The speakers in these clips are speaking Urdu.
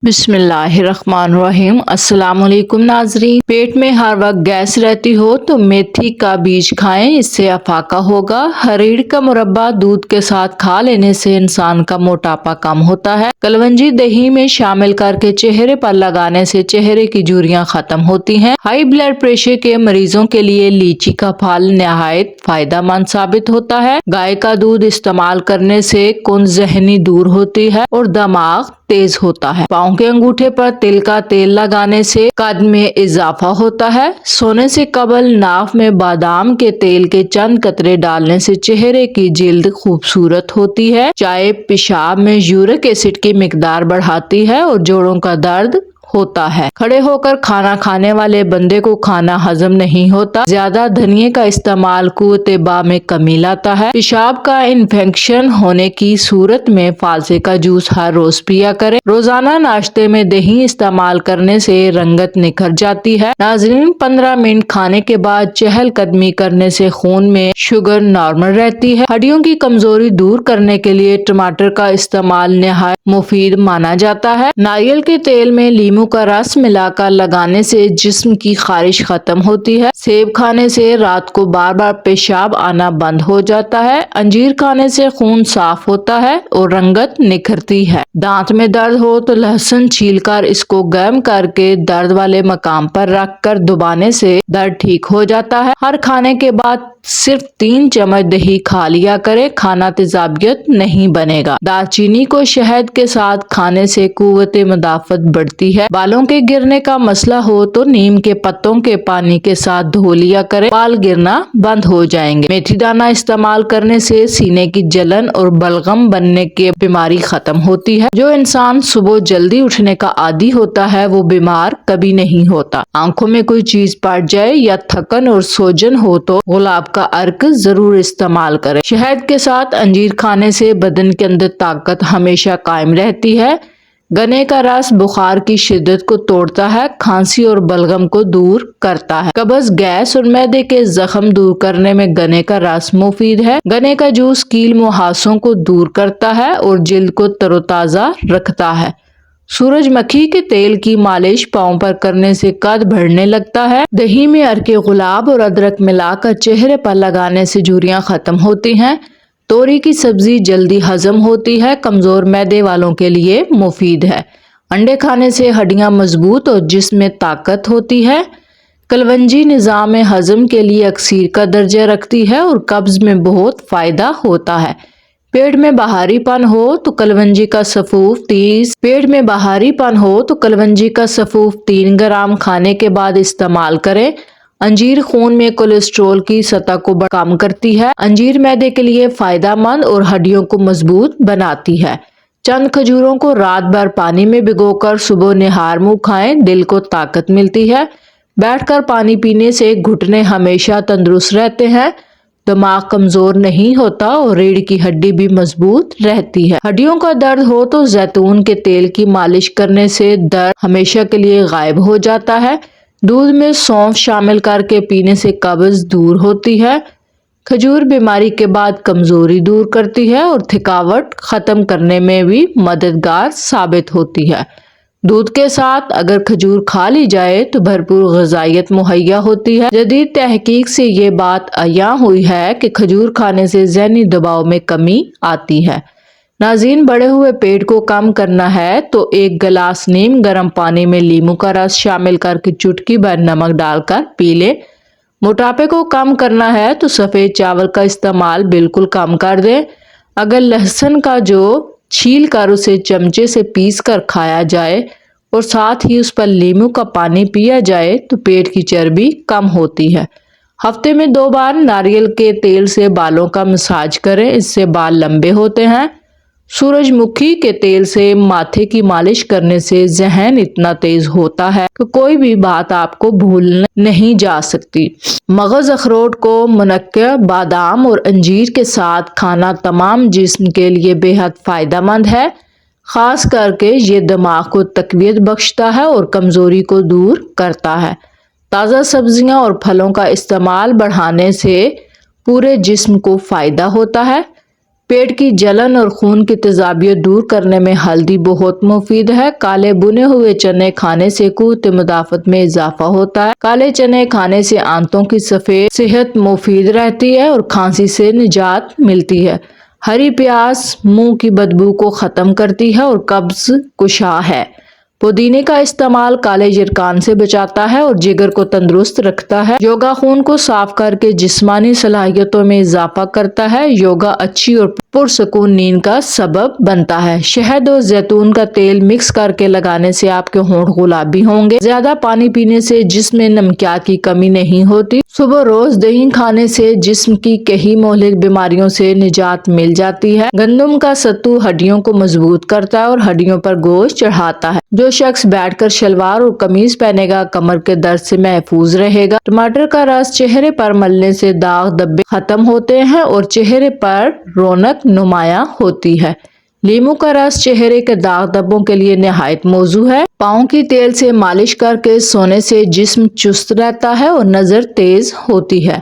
بسم اللہ الرحمن الرحیم۔ السلام علیکم ناظرین۔ پیٹ میں ہر وقت گیس رہتی ہو تو میتھی کا بیج کھائیں، اس سے افاقہ ہوگا۔ ہریڑ کا مربع دودھ کے ساتھ کھا لینے سے انسان کا موٹاپا کم ہوتا ہے۔ کلونجی دہی میں شامل کر کے چہرے پر لگانے سے چہرے کی جھریاں ختم ہوتی ہیں۔ ہائی بلڈ پریشر کے مریضوں کے لیے لیچی کا پھل نہایت فائدہ مند ثابت ہوتا ہے۔ گائے کا دودھ استعمال کرنے سے کن ذہنی دور ہوتی ہے اور دماغ تیز ہوتا ہے۔ پاؤں کے انگوٹھے پر تل کا تیل لگانے سے قد میں اضافہ ہوتا ہے۔ سونے سے قبل ناف میں بادام کے تیل کے چند قطرے ڈالنے سے چہرے کی جلد خوبصورت ہوتی ہے۔ چائے پیشاب میں یورک ایسڈ کی مقدار بڑھاتی ہے اور جوڑوں کا درد ہوتا ہے۔ کھڑے ہو کر کھانا کھانے والے بندے کو کھانا ہضم نہیں ہوتا۔ زیادہ دھنیے کا استعمال قوت باء میں کمی لاتا ہے۔ پیشاب کا انفیکشن ہونے کی صورت میں فالسے کا جوس ہر روز پیا کریں۔ روزانہ ناشتے میں دہی استعمال کرنے سے رنگت نکھر جاتی ہے۔ ناظرین، 15 منٹ کھانے کے بعد چہل قدمی کرنے سے خون میں شوگر نارمل رہتی ہے۔ ہڈیوں کی کمزوری دور کرنے کے لیے ٹماٹر کا استعمال نہایت مفید مانا جاتا ہے۔ ناریل کے تیل میں لیموں کا رس ملا کر لگانے سے جسم کی خارش ختم ہوتی ہے۔ سیب کھانے سے رات کو بار بار پیشاب آنا بند ہو جاتا ہے۔ انجیر کھانے سے خون صاف ہوتا ہے اور رنگت نکھرتی ہے۔ دانت میں درد ہو تو لہسن چھیل کر اس کو گرم کر کے درد والے مقام پر رکھ کر دبانے سے درد ٹھیک ہو جاتا ہے۔ ہر کھانے کے بعد صرف 3 چمچ دہی کھا لیا کرے، کھانا تیزابیت نہیں بنے گا۔ دار چینی کو شہد کے ساتھ کھانے سے قوت مدافعت بڑھتی ہے۔ بالوں کے گرنے کا مسئلہ ہو تو نیم کے پتوں کے پانی کے ساتھ دھو لیا کرے، بال گرنا بند ہو جائیں گے۔ میتھی دانہ استعمال کرنے سے سینے کی جلن اور بلغم بننے کی بیماری ختم ہوتی ہے۔ جو انسان صبح جلدی اٹھنے کا عادی ہوتا ہے وہ بیمار کبھی نہیں ہوتا۔ آنکھوں میں کوئی چیز پڑ جائے یا تھکن اور سوجن ہو تو گلاب کا عرق ضرور استعمال کریں۔ شہد کے ساتھ انجیر کھانے سے بدن کے اندر طاقت ہمیشہ قائم رہتی ہے۔ گنے کا رس بخار کی شدت کو توڑتا ہے، کھانسی اور بلغم کو دور کرتا ہے۔ قبض، گیس اور معدے کے زخم دور کرنے میں گنے کا رس مفید ہے۔ گنے کا جوس کیل مہاسوں کو دور کرتا ہے اور جلد کو تر و تازہ رکھتا ہے۔ سورج مکھی کے تیل کی مالش پاؤں پر کرنے سے قد بڑھنے لگتا ہے۔ دہی میں عرق گلاب اور ادرک ملا کر چہرے پر لگانے سے جھریاں ختم ہوتی ہیں۔ توری کی سبزی جلدی ہضم ہوتی ہے، کمزور معدے والوں کے لیے مفید ہے۔ انڈے کھانے سے ہڈیاں مضبوط اور جسم میں طاقت ہوتی ہے۔ کلونجی نظام ہضم کے لیے اکسیر کا درجہ رکھتی ہے اور قبض میں بہت فائدہ ہوتا ہے۔ پیٹ میں بھاری پن ہو تو کلونجی کا سفوف 3 گرام کھانے کے بعد استعمال کریں۔ انجیر خون میں کولیسٹرول کی سطح کو کم کرتی ہے۔ انجیر معدے کے لیے فائدہ مند اور ہڈیوں کو مضبوط بناتی ہے۔ چند کھجوروں کو رات بھر پانی میں بھگو کر صبح نہار منہ کھائیں، دل کو طاقت ملتی ہے۔ بیٹھ کر پانی پینے سے گھٹنے ہمیشہ تندرست رہتے ہیں، دماغ کمزور نہیں ہوتا اور ریڑھ کی ہڈی بھی مضبوط رہتی ہے۔ ہڈیوں کا درد ہو تو زیتون کے تیل کی مالش کرنے سے درد ہمیشہ کے لیے غائب ہو جاتا ہے۔ دودھ میں سونف شامل کر کے پینے سے قبض دور ہوتی ہے۔ کھجور بیماری کے بعد کمزوری دور کرتی ہے اور تھکاوٹ ختم کرنے میں بھی مددگار ثابت ہوتی ہے۔ دودھ کے ساتھ اگر کھجور کھا لی جائے تو بھرپور غذائیت مہیا ہوتی ہے۔ جدید تحقیق سے یہ بات عیاں ہوئی ہے کہ کھجور کھانے سے ذہنی دباؤ میں کمی آتی ہے۔ ناظرین، بڑھے ہوئے پیٹ کو کم کرنا ہے تو 1 گلاس نیم گرم پانی میں لیموں کا رس شامل کر کے چٹکی بھر نمک ڈال کر پی لیں۔ موٹاپے کو کم کرنا ہے تو سفید چاول کا استعمال بالکل کم کر دیں۔ اگر لہسن کا جو چھیل کر اسے چمچے سے پیس کر کھایا جائے اور ساتھ ہی اس پر لیموں کا پانی پیا جائے تو پیٹ کی چربی کم ہوتی ہے۔ ہفتے میں 2 بار ناریل کے تیل سے بالوں کا مساج کریں، اس سے بال لمبے ہوتے ہیں۔ سورج مکھی کے تیل سے ماتھے کی مالش کرنے سے ذہن اتنا تیز ہوتا ہے کہ کوئی بھی بات آپ کو بھول نہیں جا سکتی۔ مغز اخروٹ کو منقع بادام اور انجیر کے ساتھ کھانا تمام جسم کے لیے بے حد فائدہ مند ہے۔ خاص کر کے یہ دماغ کو تقویت بخشتا ہے اور کمزوری کو دور کرتا ہے۔ تازہ سبزیاں اور پھلوں کا استعمال بڑھانے سے پورے جسم کو فائدہ ہوتا ہے۔ پیٹ کی جلن اور خون کی تیزابیت دور کرنے میں ہلدی بہت مفید ہے۔ کالے بنے ہوئے چنے کھانے سے قوت مدافعت میں اضافہ ہوتا ہے۔ کالے چنے کھانے سے آنتوں کی سفید صحت مفید رہتی ہے اور کھانسی سے نجات ملتی ہے۔ ہری پیاز منہ کی بدبو کو ختم کرتی ہے اور قبض کشا ہے۔ پودینے کا استعمال کالے یرقان سے بچاتا ہے اور جگر کو تندرست رکھتا ہے۔ یوگا خون کو صاف کر کے جسمانی صلاحیتوں میں اضافہ کرتا ہے۔ یوگا اچھی اور پرسکون نیند کا سبب بنتا ہے۔ شہد اور زیتون کا تیل مکس کر کے لگانے سے آپ کے ہونٹ گلابی ہوں گے۔ زیادہ پانی پینے سے جسم میں نمکیات کی کمی نہیں ہوتی۔ صبح روز دہی کھانے سے جسم کی کئی مہلک بیماریوں سے نجات مل جاتی ہے۔ گندم کا ستو ہڈیوں کو مضبوط کرتا ہے اور ہڈیوں پر گوشت چڑھاتا ہے۔ جو شخص بیٹھ کر شلوار اور قمیض پہنے گا کمر کے درد سے محفوظ رہے گا۔ ٹماٹر کا رس چہرے پر ملنے سے داغ دھبے ختم ہوتے ہیں اور چہرے پر رونق نمایاں ہوتی ہے۔ لیموں کا رس چہرے کے داغ دھبوں کے لیے نہایت موزوں ہے۔ پاؤں کی تیل سے مالش کر کے سونے سے جسم چست رہتا ہے اور نظر تیز ہوتی ہے۔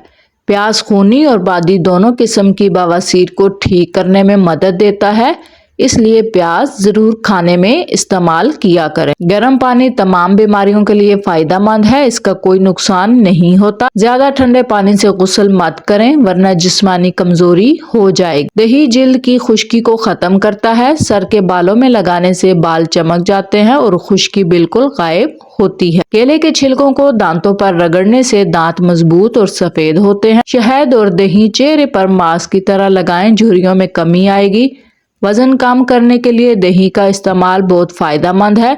پیاز خونی اور بادی دونوں قسم کی بواسیر کو ٹھیک کرنے میں مدد دیتا ہے، اس لیے پیاز ضرور کھانے میں استعمال کیا کریں۔ گرم پانی تمام بیماریوں کے لیے فائدہ مند ہے، اس کا کوئی نقصان نہیں ہوتا۔ زیادہ ٹھنڈے پانی سے غسل مت کریں ورنہ جسمانی کمزوری ہو جائے گی۔ دہی جلد کی خشکی کو ختم کرتا ہے۔ سر کے بالوں میں لگانے سے بال چمک جاتے ہیں اور خشکی بالکل غائب ہوتی ہے۔ کیلے کے چھلکوں کو دانتوں پر رگڑنے سے دانت مضبوط اور سفید ہوتے ہیں۔ شہد اور دہی چہرے پر ماسک کی طرح لگائیں، جھریوں میں کمی آئے گی۔ وزن کم کرنے کے لیے دہی کا استعمال بہت فائدہ مند ہے۔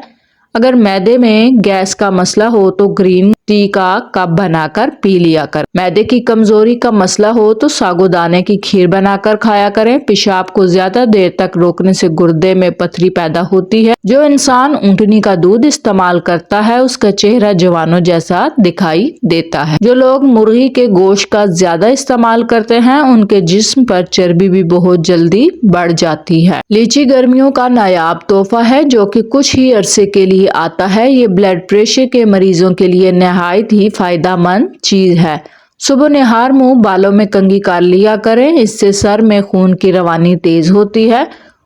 اگر معدے میں گیس کا مسئلہ ہو تو گرین ٹی کا کپ بنا کر پی لیا کریں۔ معدے کی کمزوری کا مسئلہ ہو تو ساگودانے کی کھیر بنا کر کھایا کریں۔ پیشاب کو زیادہ دیر تک روکنے سے گردے میں پتھری پیدا ہوتی ہے۔ جو انسان اونٹنی کا دودھ استعمال کرتا ہے اس کا چہرہ جوانوں جیسا دکھائی دیتا ہے۔ جو لوگ مرغی کے گوشت کا زیادہ استعمال کرتے ہیں ان کے جسم پر چربی بھی بہت جلدی بڑھ جاتی ہے۔ لیچی گرمیوں کا نایاب تحفہ ہے جو کہ کچھ ہی عرصے کے لیے آتا ہے۔ یہ بلڈ پریشر کے مریضوں کے لیے نہایت ہی فائدہ مند چیز ہے۔ صبح نہار منہ بالوں میں کنگھی کر لیا کریں، اس سے سر میں خون کی روانی تیز ہوتی ہے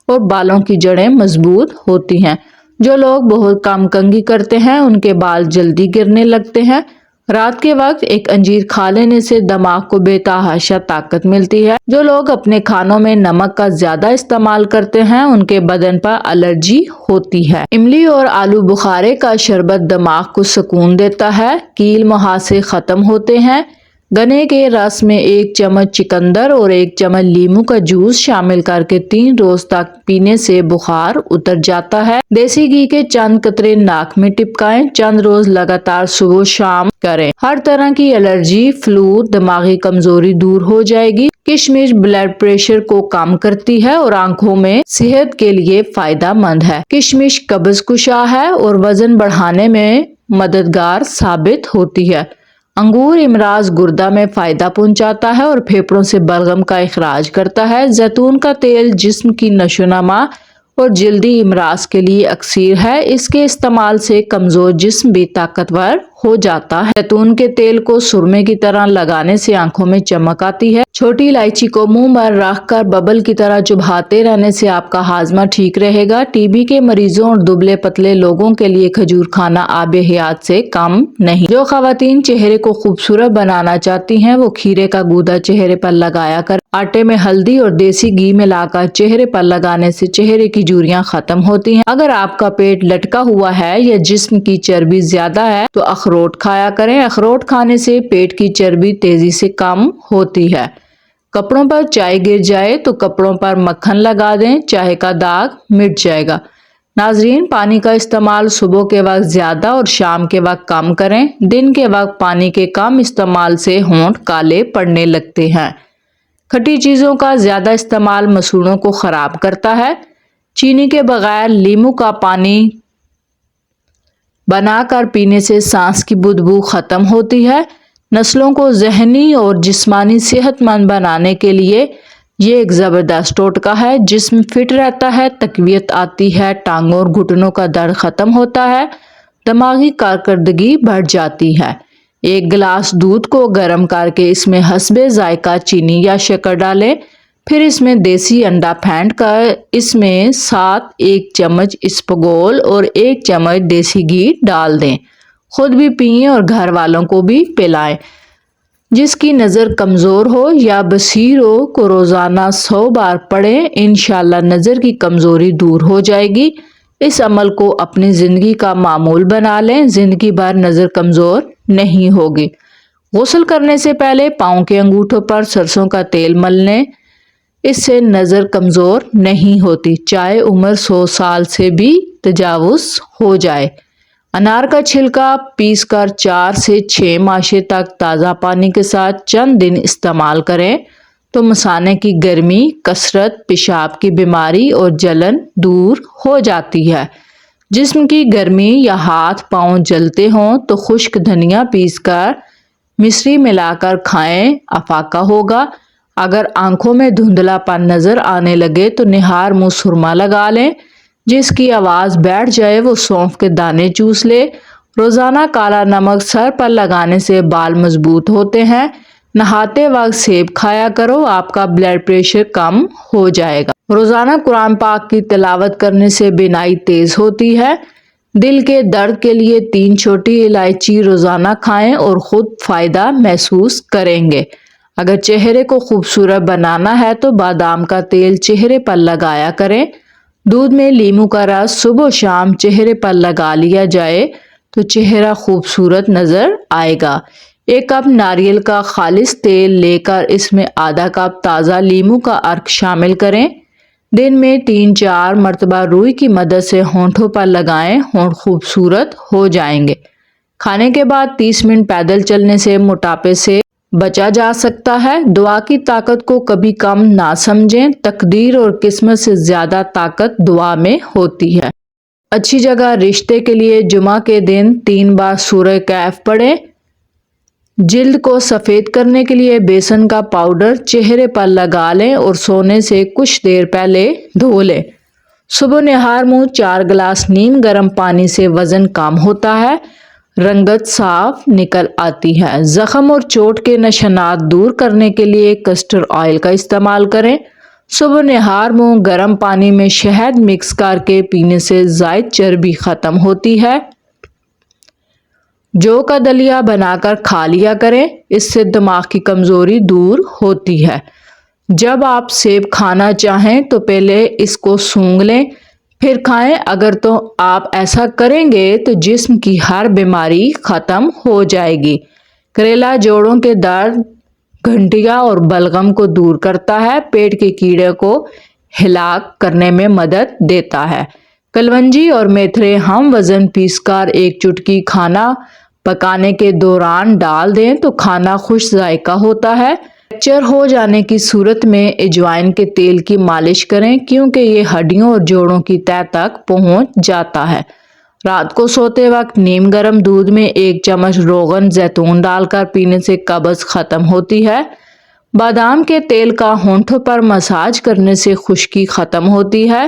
اور بالوں کی جڑیں مضبوط ہوتی ہیں۔ جو لوگ بہت کم کنگھی کرتے ہیں ان کے بال جلدی گرنے لگتے ہیں۔ رات کے وقت ایک انجیر کھا لینے سے دماغ کو بے تحاشا طاقت ملتی ہے۔ جو لوگ اپنے کھانوں میں نمک کا زیادہ استعمال کرتے ہیں ان کے بدن پر الرجی ہوتی ہے۔ املی اور آلو بخارے کا شربت دماغ کو سکون دیتا ہے۔ کیل مہاسے ختم ہوتے ہیں۔ گنے کے رس میں 1 چمچ چقندر اور 1 چمچ لیموں کا جوس شامل کر کے 3 روز تک پینے سے بخار اتر جاتا ہے۔ دیسی گھی کے چند قطرے ناک میں ٹپکائیں، چند روز لگاتار صبح و شام کریں۔ ہر طرح کی الرجی، فلو، دماغی کمزوری دور ہو جائے گی۔ کشمش بلڈ پریشر کو کم کرتی ہے اور آنکھوں میں صحت کے لیے فائدہ مند ہے۔ کشمش قبض کشا ہے اور وزن بڑھانے میں مددگار ثابت ہوتی ہے۔ انگور امراض گردہ میں فائدہ پہنچاتا ہے اور پھیپھڑوں سے بلغم کا اخراج کرتا ہے۔ زیتون کا تیل جسم کی نشو و نما اور جلدی امراض کے لیے اکسیر ہے، اس کے استعمال سے کمزور جسم بھی طاقتور ہو جاتا ہے۔ زیتون کے تیل کو سرمے کی طرح لگانے سے آنکھوں میں چمک آتی ہے۔ چھوٹی الائچی کو منہ میں رکھ کر ببل کی طرح چباتے رہنے سے آپ کا ہاضمہ ٹھیک رہے گا۔ ٹی بی کے مریضوں اور دبلے پتلے لوگوں کے لیے کھجور کھانا آب حیات سے کم نہیں۔ جو خواتین چہرے کو خوبصورت بنانا چاہتی ہیں وہ کھیرے کا گودا چہرے پر لگایا کر، آٹے میں ہلدی اور دیسی گھی ملا کر چہرے پر لگانے سے چہرے کی جھریاں ختم ہوتی ہیں۔ اگر آپ کا پیٹ لٹکا ہوا ہے یا جسم کی چربی زیادہ ہے تو اخروٹ کھایا کریں۔ اخروٹ کھانے سے پیٹ کی چربی تیزی سے کم ہوتی ہے۔ کپڑوں پر چائے گر جائے تو کپڑوں پر مکھن لگا دیں، چائے کا داغ مٹ جائے گا۔ ناظرین، پانی کا استعمال صبح کے وقت زیادہ اور شام کے وقت کم کریں۔ دن کے وقت پانی کے کم استعمال سے ہونٹ کالے پڑنے لگتے ہیں۔ کھٹی چیزوں کا زیادہ استعمال مسوڑھوں کو خراب کرتا ہے۔ چینی کے بغیر لیموں کا پانی بنا کر پینے سے سانس کی بدبو ختم ہوتی ہے۔ نسلوں کو ذہنی اور جسمانی صحت مند بنانے کے لیے یہ ایک زبردست ٹوٹکا ہے۔ جسم فٹ رہتا ہے، تقویت آتی ہے، ٹانگوں اور گھٹنوں کا درد ختم ہوتا ہے، دماغی کارکردگی بڑھ جاتی ہے۔ 1 گلاس دودھ کو گرم کر کے اس میں حسب ذائقہ چینی یا شکر ڈالیں۔ پھر اس میں دیسی انڈا پھینٹ کر اس میں 1 چمچ اسپغول اور 1 چمچ دیسی گھی ڈال دیں۔ خود بھی پئیں اور گھر والوں کو بھی پلائیں۔ جس کی نظر کمزور ہو یا بصیر ہو کو روزانہ 100 بار پڑھیں، انشاءاللہ نظر کی کمزوری دور ہو جائے گی۔ اس عمل کو اپنی زندگی کا معمول بنا لیں، زندگی بھر نظر کمزور نہیں ہوگی۔ غسل کرنے سے پہلے پاؤں کے انگوٹھوں پر سرسوں کا تیل مل لیں، اس سے نظر کمزور نہیں ہوتی، چاہے عمر 100 سال سے بھی تجاوز ہو جائے۔ انار کا چھلکا پیس کر 4 سے 6 ماشے تک تازہ پانی کے ساتھ چند دن استعمال کریں تو مثانے کی گرمی، کثرت، پیشاب کی بیماری اور جلن دور ہو جاتی ہے۔ جسم کی گرمی یا ہاتھ پاؤں جلتے ہوں تو خشک دھنیا پیس کر مصری ملا کر کھائیں، افاقہ ہوگا۔ اگر آنکھوں میں دھندلا پن نظر آنے لگے تو نہار منہ سرما لگا لیں، جس کی آواز بیٹھ جائے وہ سونف کے دانے چوس لے۔ روزانہ کالا نمک سر پر لگانے سے بال مضبوط ہوتے ہیں۔ نہاتے وقت سیب کھایا کرو، آپ کا بلڈ پریشر کم ہو جائے گا۔ روزانہ قرآن پاک کی تلاوت کرنے سے بینائی تیز ہوتی ہے۔ دل کے درد کے لیے 3 چھوٹی الائچی روزانہ کھائیں اور خود فائدہ محسوس کریں گے۔ اگر چہرے کو خوبصورت بنانا ہے تو بادام کا تیل چہرے پر لگایا کریں۔ دودھ میں لیموں کا رس صبح و شام چہرے پر لگا لیا جائے تو چہرہ خوبصورت نظر آئے گا۔ 1 کپ ناریل کا خالص تیل لے کر اس میں آدھا کپ تازہ لیموں کا عرق شامل کریں۔ دن میں 3-4 مرتبہ روئی کی مدد سے ہونٹوں پر لگائیں، ہونٹ خوبصورت ہو جائیں گے۔ کھانے کے بعد 30 منٹ پیدل چلنے سے موٹاپے سے بچا جا سکتا ہے۔ دعا کی طاقت کو کبھی کم نہ سمجھیں، تقدیر اور قسمت سے زیادہ طاقت دعا میں ہوتی ہے۔ اچھی جگہ رشتے کے لیے جمعہ کے دن 3 بار سورہ کہف پڑھیں۔ جلد کو سفید کرنے کے لیے بیسن کا پاؤڈر چہرے پر لگا لیں اور سونے سے کچھ دیر پہلے دھو لیں۔ صبح نہار منہ 4 گلاس نیم گرم پانی سے وزن کم ہوتا ہے، رنگت صاف نکل آتی ہے۔ زخم اور چوٹ کے نشانات دور کرنے کے لیے کسٹر آئل کا استعمال کریں۔ صبح نہار منہ گرم پانی میں شہد مکس کر کے پینے سے زائد چربی ختم ہوتی ہے۔ جو کا دلیا بنا کر کھا لیا کریں، اس سے دماغ کی کمزوری دور ہوتی ہے۔ جب آپ سیب کھانا چاہیں تو پہلے اس کو سونگھ لیں پھر کھائیں، اگر تو آپ ایسا کریں گے تو جسم کی ہر بیماری ختم ہو جائے گی۔ کریلا جوڑوں کے درد، گھنٹیا اور بلغم کو دور کرتا ہے، پیٹ کے کیڑے کو ہلاک کرنے میں مدد دیتا ہے۔ کلونجی اور میتھرے ہم وزن پیس کر 1 چٹکی کھانا پکانے کے دوران ڈال دیں تو کھانا خوش ذائقہ ہوتا ہے۔ فریکچر ہو جانے کی صورت میں اجوائن کے تیل کی مالش کریں کیونکہ یہ ہڈیوں اور جوڑوں کی تہہ تک پہنچ جاتا ہے۔ رات کو سوتے وقت نیم گرم دودھ میں 1 چمچ روغن زیتون ڈال کر پینے سے قبض ختم ہوتی ہے۔ بادام کے تیل کا ہونٹوں پر مساج کرنے سے خشکی ختم ہوتی ہے۔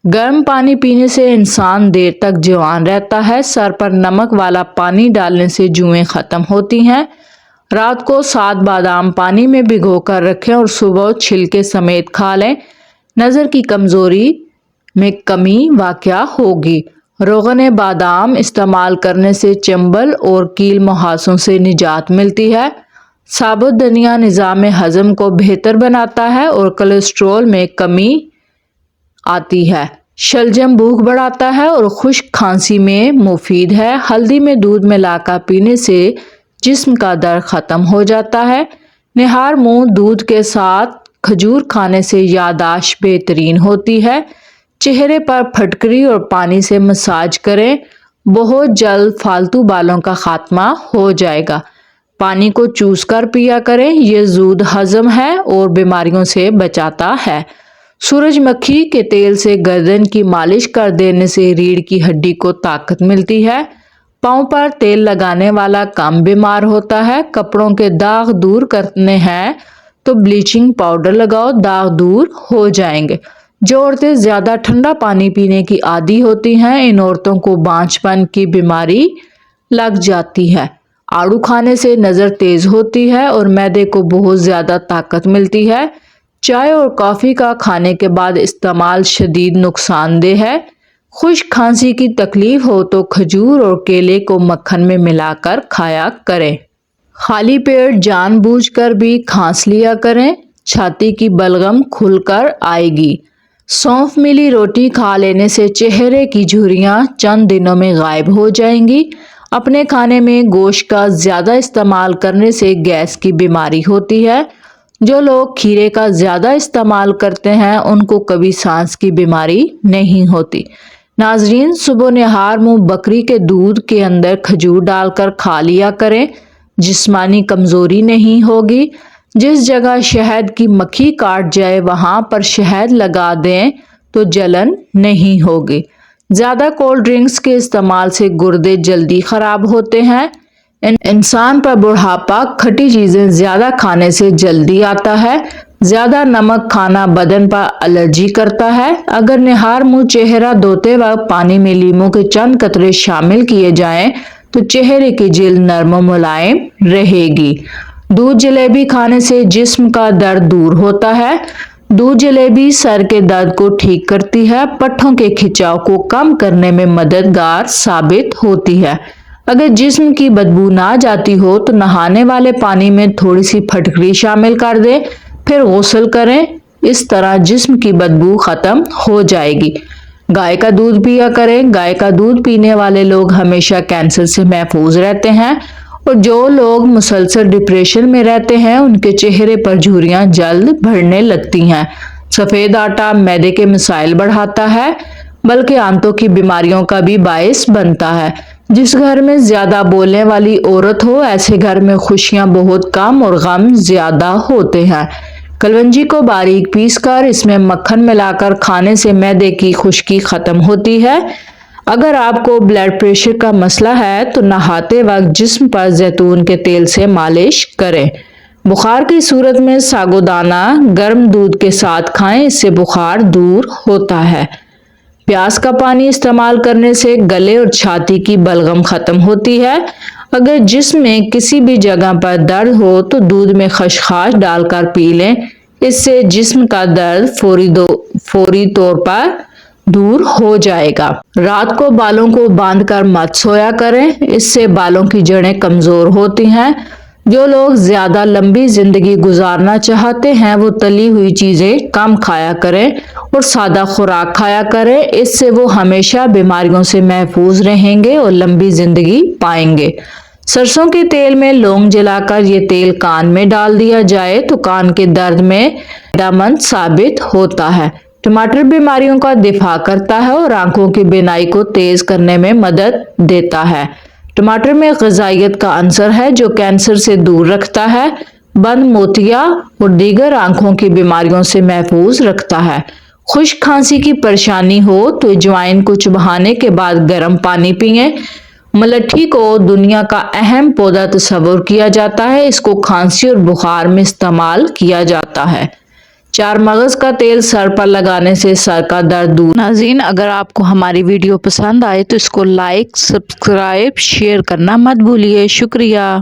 گرم پانی پینے سے انسان دیر تک جوان رہتا ہے۔ سر پر نمک والا پانی ڈالنے سے جوئیں ختم ہوتی ہیں۔ رات کو 7 بادام پانی میں بھگو کر رکھیں اور صبح چھلکے سمیت کھا لیں، نظر کی کمزوری میں کمی واقع ہوگی۔ روغن بادام استعمال کرنے سے چنبل اور کیل مہاسوں سے نجات ملتی ہے۔ ثابت دھنیا نظام ہضم کو بہتر بناتا ہے اور کولیسٹرول میں کمی آتی ہے۔ شلجم بھوک بڑھاتا ہے اور خشک کھانسی میں مفید ہے۔ ہلدی میں دودھ ملا کر پینے سے جسم کا درد ختم ہو جاتا ہے۔ نہار منہ دودھ کے ساتھ کھجور کھانے سے یادداشت بہترین ہوتی ہے۔ چہرے پر پھٹکری اور پانی سے مساج کریں، بہت جلد فالتو بالوں کا خاتمہ ہو جائے گا۔ پانی کو چوس کر پیا کریں، یہ زود ہضم ہے اور بیماریوں سے بچاتا ہے۔ سورج مکھی کے تیل سے گردن کی مالش کر دینے سے ریڑھ کی ہڈی کو طاقت ملتی ہے۔ پاؤں پر تیل لگانے والا کم بیمار ہوتا ہے۔ کپڑوں کے داغ دور کرنے ہیں تو بلیچنگ پاؤڈر لگاؤ، داغ دور ہو جائیں گے۔ جو عورتیں زیادہ ٹھنڈا پانی پینے کی عادی ہوتی ہیں، ان عورتوں کو بانجھ پن کی بیماری لگ جاتی ہے۔ آڑو کھانے سے نظر تیز ہوتی ہے اور معدے کو بہت زیادہ طاقت ملتی ہے۔ چائے اور کافی کا کھانے کے بعد استعمال شدید نقصان دہ ہے۔ خشک کھانسی کی تکلیف ہو تو کھجور اور کیلے کو مکھن میں ملا کر کھایا کریں۔ خالی پیٹ جان بوجھ کر بھی کھانس لیا کریں، چھاتی کی بلغم کھل کر آئے گی۔ سونف ملی روٹی کھا لینے سے چہرے کی جھریاں چند دنوں میں غائب ہو جائیں گی۔ اپنے کھانے میں گوشت کا زیادہ استعمال کرنے سے گیس کی بیماری ہوتی ہے۔ جو لوگ کھیرے کا زیادہ استعمال کرتے ہیں ان کو کبھی سانس کی بیماری نہیں ہوتی۔ ناظرین، صبح نہار منہ بکری کے دودھ کے اندر کھجور ڈال کر کھا لیا کریں، جسمانی کمزوری نہیں ہوگی۔ جس جگہ شہد کی مکھی کاٹ جائے وہاں پر شہد لگا دیں تو جلن نہیں ہوگی۔ زیادہ کولڈ ڈرنکس کے استعمال سے گردے جلدی خراب ہوتے ہیں۔ انسان پر بڑھاپا کھٹی چیزیں زیادہ کھانے سے جلدی آتا ہے۔ زیادہ نمک کھانا بدن پر الرجی کرتا ہے۔ اگر نہار منہ چہرہ دھوتے وقت پانی میں لیموں کے چند قطرے شامل کیے جائیں تو چہرے کی جلد نرم و ملائم رہے گی۔ دودھ جلیبی کھانے سے جسم کا درد دور ہوتا ہے۔ دودھ جلیبی سر کے درد کو ٹھیک کرتی ہے، پٹھوں کے کھچاؤ کو کم کرنے میں مددگار ثابت ہوتی ہے۔ اگر جسم کی بدبو نہ جاتی ہو تو نہانے والے پانی میں تھوڑی سی پھٹکری شامل کر دیں، پھر غسل کریں۔ اس طرح جسم کی بدبو ختم ہو جائے گی۔ گائے کا دودھ پیا کریں۔ گائے کا دودھ پینے والے لوگ ہمیشہ کینسر سے محفوظ رہتے ہیں، اور جو لوگ مسلسل ڈپریشن میں رہتے ہیں ان کے چہرے پر جھریاں جلد بڑھنے لگتی ہیں۔ سفید آٹا معدے کے مسائل بڑھاتا ہے، بلکہ آنتوں کی بیماریوں کا بھی باعث بنتا ہے۔ جس گھر میں زیادہ بولنے والی عورت ہو ایسے گھر میں خوشیاں بہت کم اور غم زیادہ ہوتے ہیں۔ کلونجی کو باریک پیس کر اس میں مکھن ملا کر کھانے سے معدے کی خشکی ختم ہوتی ہے۔ اگر آپ کو بلڈ پریشر کا مسئلہ ہے تو نہاتے وقت جسم پر زیتون کے تیل سے مالش کریں۔ بخار کی صورت میں ساگودانہ گرم دودھ کے ساتھ کھائیں، اس سے بخار دور ہوتا ہے۔ پیاز کا پانی استعمال کرنے سے گلے اور چھاتی کی بلغم ختم ہوتی ہے۔ اگر جسم میں کسی بھی جگہ پر درد ہو تو دودھ میں خسخاس ڈال کر پی لیں، اس سے جسم کا درد فوری طور پر دور ہو جائے گا۔ رات کو بالوں کو باندھ کر مت سویا کریں، اس سے بالوں کی جڑیں کمزور ہوتی ہیں۔ جو لوگ زیادہ لمبی زندگی گزارنا چاہتے ہیں وہ تلی ہوئی چیزیں کم کھایا کریں اور سادہ خوراک کھایا کریں، اس سے وہ ہمیشہ بیماریوں سے محفوظ رہیں گے اور لمبی زندگی پائیں گے۔ سرسوں کے تیل میں لونگ جلا کر یہ تیل کان میں ڈال دیا جائے تو کان کے درد میں فائدہ مند ثابت ہوتا ہے۔ ٹماٹر بیماریوں کا دفاع کرتا ہے اور آنکھوں کی بینائی کو تیز کرنے میں مدد دیتا ہے۔ ٹماٹر میں غذائیت کا عنصر ہے جو کینسر سے دور رکھتا ہے، بند موتیا اور دیگر آنکھوں کی بیماریوں سے محفوظ رکھتا ہے۔ خشک کھانسی کی پریشانی ہو تو اجوائن کو چبانے کے بعد گرم پانی پئیں۔ ملٹھی کو دنیا کا اہم پودا تصور کیا جاتا ہے، اس کو کھانسی اور بخار میں استعمال کیا جاتا ہے۔ چار مغز کا تیل سر پر لگانے سے سر کا درد دور۔ ناظرین، اگر آپ کو ہماری ویڈیو پسند آئے تو اس کو لائک، سبسکرائب، شیئر کرنا مت بھولیے۔ شکریہ۔